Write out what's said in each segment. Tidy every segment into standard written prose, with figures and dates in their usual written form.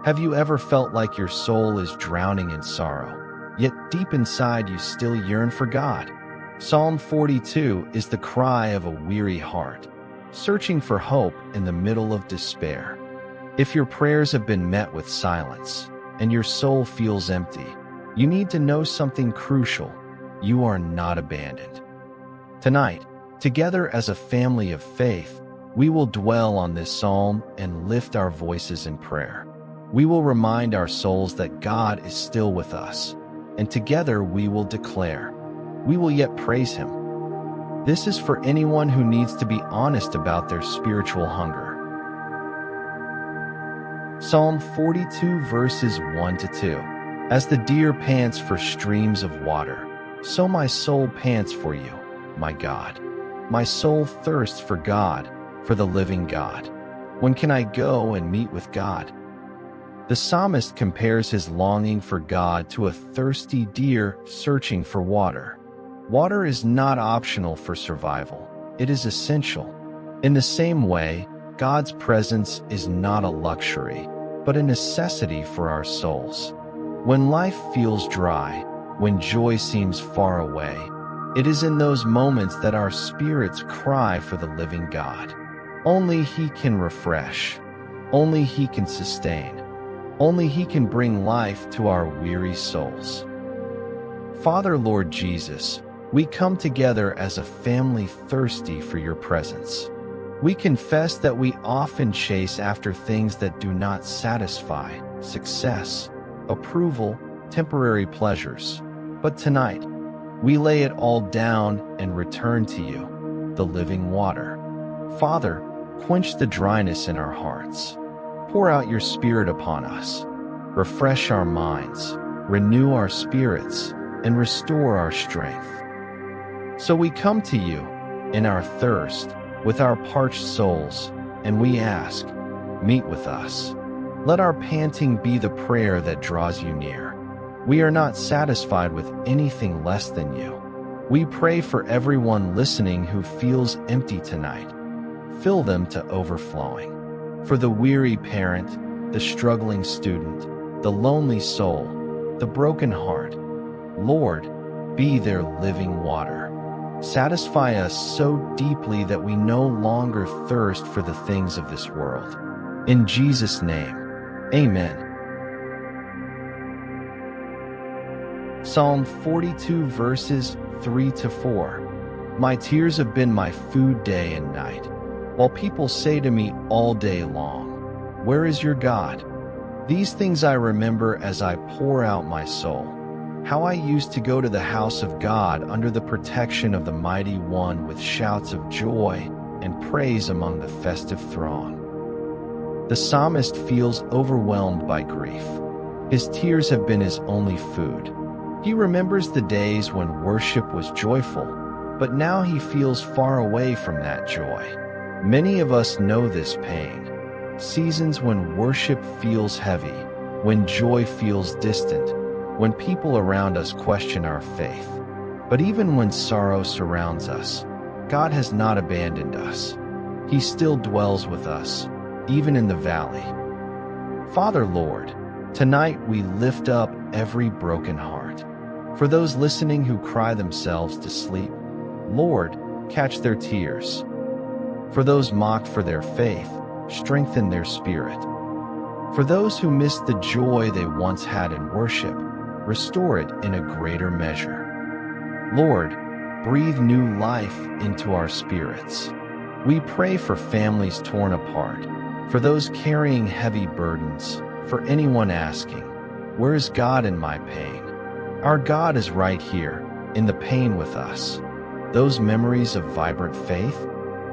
Have you ever felt like your soul is drowning in sorrow, yet deep inside you still yearn for God? Psalm 42 is the cry of a weary heart, searching for hope in the middle of despair. If your prayers have been met with silence, and your soul feels empty, you need to know something crucial. You are not abandoned. Tonight, together as a family of faith, we will dwell on this psalm and lift our voices in prayer. We will remind our souls that God is still with us, and together we will declare, we will yet praise Him. This is for anyone who needs to be honest about their spiritual hunger. Psalm 42 verses 1 to 2. As the deer pants for streams of water, so my soul pants for you, my God. My soul thirsts for God, for the living God. When can I go and meet with God? The psalmist compares his longing for God to a thirsty deer searching for water. Water is not optional for survival. It is essential. In the same way, God's presence is not a luxury, but a necessity for our souls. When life feels dry, when joy seems far away, it is in those moments that our spirits cry for the living God. Only He can refresh. Only He can sustain. Only He can bring life to our weary souls. Father, Lord Jesus, we come together as a family thirsty for Your presence. We confess that we often chase after things that do not satisfy: success, approval, temporary pleasures. But tonight, we lay it all down and return to You, the living water. Father, quench the dryness in our hearts. Pour out Your Spirit upon us. Refresh our minds, renew our spirits, and restore our strength. So we come to You in our thirst, with our parched souls, and we ask, meet with us. Let our panting be the prayer that draws You near. We are not satisfied with anything less than You. We pray for everyone listening who feels empty tonight. Fill them to overflowing. For the weary parent, the struggling student, the lonely soul, the broken heart, Lord, be their living water. Satisfy us so deeply that we no longer thirst for the things of this world. In Jesus' name, Amen. Psalm 42 verses 3 to 4. My tears have been my food day and night, while people say to me all day long, where is your God? These things I remember as I pour out my soul, how I used to go to the house of God under the protection of the Mighty One with shouts of joy and praise among the festive throng. The psalmist feels overwhelmed by grief. His tears have been his only food. He remembers the days when worship was joyful, but now he feels far away from that joy. Many of us know this pain. Seasons when worship feels heavy, when joy feels distant, when people around us question our faith. But even when sorrow surrounds us, God has not abandoned us. He still dwells with us, even in the valley. Father, Lord, tonight we lift up every broken heart. For those listening who cry themselves to sleep, Lord, catch their tears. For those mocked for their faith, strengthen their spirit. For those who missed the joy they once had in worship, restore it in a greater measure. Lord, breathe new life into our spirits. We pray for families torn apart, for those carrying heavy burdens, for anyone asking, where is God in my pain? Our God is right here, in the pain with us. Those memories of vibrant faith,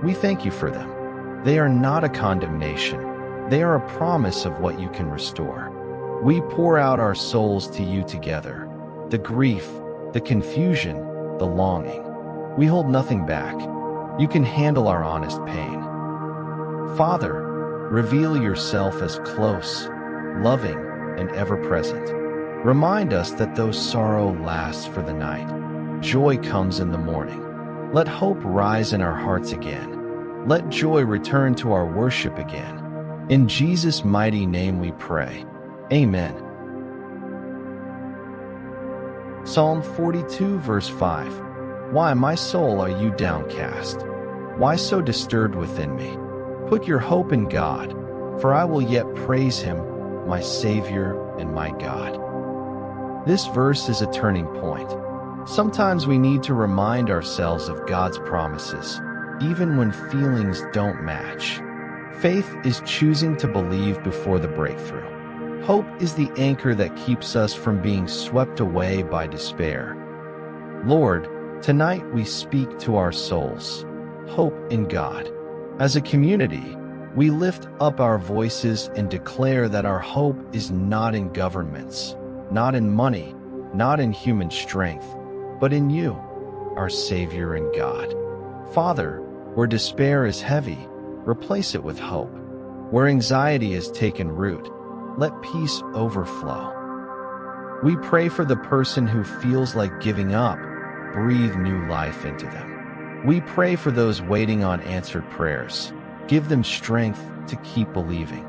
we thank You for them. They are not a condemnation. They are a promise of what You can restore. We pour out our souls to You together. The grief, the confusion, the longing. We hold nothing back. You can handle our honest pain. Father, reveal Yourself as close, loving, and ever-present. Remind us that though sorrow lasts for the night, joy comes in the morning. Let hope rise in our hearts again. Let joy return to our worship again. In Jesus' mighty name we pray. Amen. Psalm 42 verse 5. Why, my soul, are you downcast? Why so disturbed within me? Put your hope in God, for I will yet praise him, my Savior and my God. This verse is a turning point. Sometimes we need to remind ourselves of God's promises, even when feelings don't match. Faith is choosing to believe before the breakthrough. Hope is the anchor that keeps us from being swept away by despair. Lord, tonight we speak to our souls. Hope in God. As a community, we lift up our voices and declare that our hope is not in governments, not in money, not in human strength, but in you, our Savior and God. Father, where despair is heavy, replace it with hope. Where anxiety has taken root, let peace overflow. We pray for the person who feels like giving up. Breathe new life into them. We pray for those waiting on answered prayers. Give them strength to keep believing.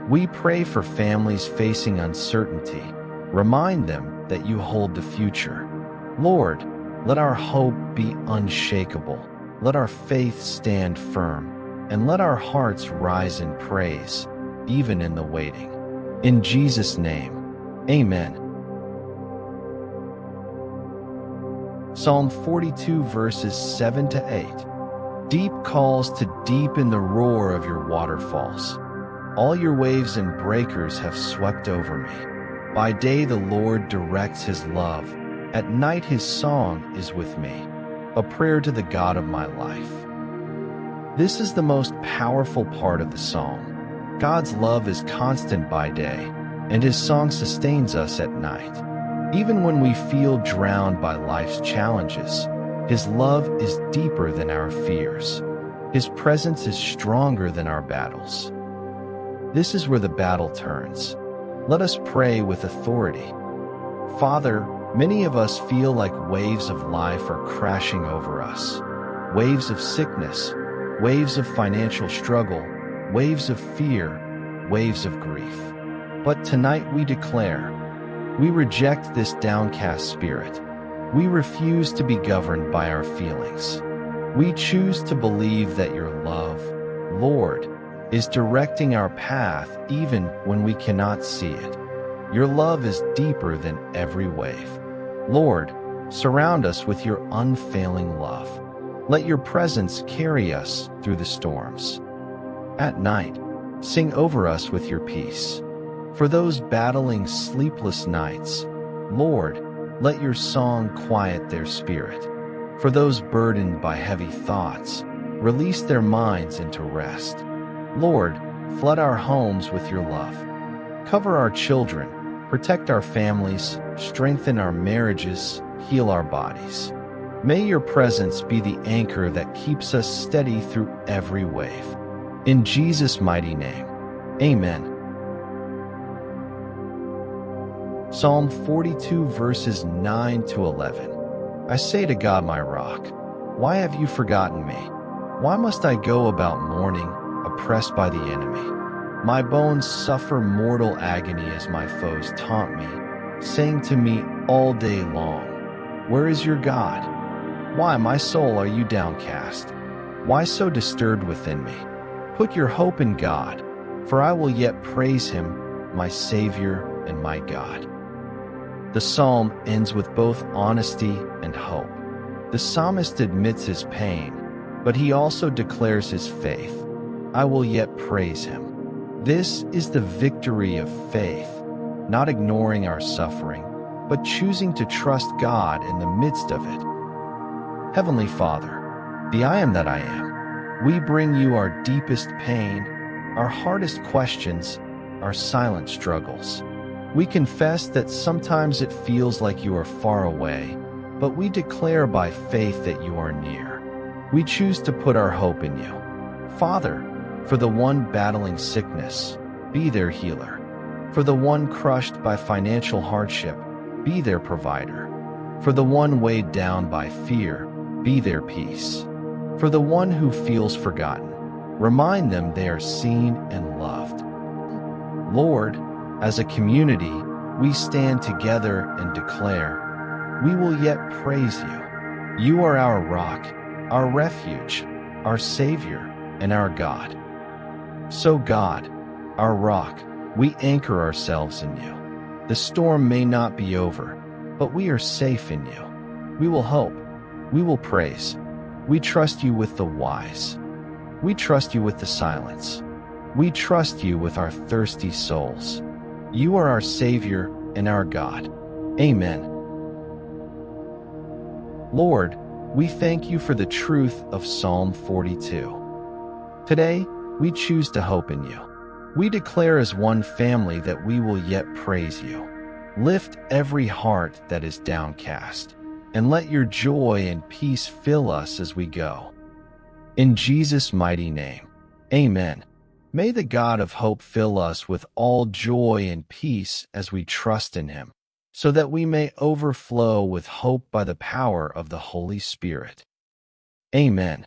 We pray for families facing uncertainty. Remind them that you hold the future. Lord, let our hope be unshakable. Let our faith stand firm, and let our hearts rise in praise, even in the waiting. In Jesus' name, amen. Psalm 42 verses 7 to 8. Deep calls to deep in the roar of your waterfalls. All your waves and breakers have swept over me. By day the Lord directs his love. At night his song is with me, a prayer to the God of my life. This is the most powerful part of the psalm. God's love is constant by day, and his song sustains us at night. Even when we feel drowned by life's challenges, his love is deeper than our fears. His presence is stronger than our battles. This is where the battle turns. Let us pray with authority. Father, many of us feel like waves of life are crashing over us. Waves of sickness, waves of financial struggle, waves of fear, waves of grief. But tonight we declare, we reject this downcast spirit. We refuse to be governed by our feelings. We choose to believe that your love, Lord, is directing our path even when we cannot see it. Your love is deeper than every wave. Lord, surround us with your unfailing love. Let your presence carry us through the storms. At night, sing over us with your peace. For those battling sleepless nights, Lord, let your song quiet their spirit. For those burdened by heavy thoughts, release their minds into rest. Lord, flood our homes with your love. Cover our children, protect our families, strengthen our marriages, heal our bodies. May your presence be the anchor that keeps us steady through every wave. In Jesus' mighty name, amen. Psalm 42 verses 9 to 11. I say to God, my rock, why have you forgotten me? Why must I go about mourning, oppressed by the enemy? My bones suffer mortal agony as my foes taunt me, saying to me all day long, where is your God? Why, my soul, are you downcast? Why so disturbed within me? Put your hope in God, for I will yet praise him, my Savior and my God. The psalm ends with both honesty and hope. The psalmist admits his pain, but he also declares his faith. I will yet praise him. This is the victory of faith, not ignoring our suffering, but choosing to trust God in the midst of it. Heavenly Father, the I am that I am, we bring you our deepest pain, our hardest questions, our silent struggles. We confess that sometimes it feels like you are far away, but we declare by faith that you are near. We choose to put our hope in you. Father, for the one battling sickness, be their healer. For the one crushed by financial hardship, be their provider. For the one weighed down by fear, be their peace. For the one who feels forgotten, remind them they are seen and loved. Lord, As a community, we stand together and declare, we will yet praise you. You are our rock, our refuge, our Savior, and our God. So God, our rock, we anchor ourselves in you. The storm may not be over, but we are safe in you. We will hope. We will praise. We trust you with the wise. We trust you with the silence. We trust you with our thirsty souls. You are our Savior and our God. Amen. Lord, we thank you for the truth of Psalm 42. Today, we choose to hope in you. We declare as one family that we will yet praise you. Lift every heart that is downcast, and let your joy and peace fill us as we go. In Jesus' mighty name, amen. May the God of hope fill us with all joy and peace as we trust in him, so that we may overflow with hope by the power of the Holy Spirit. Amen.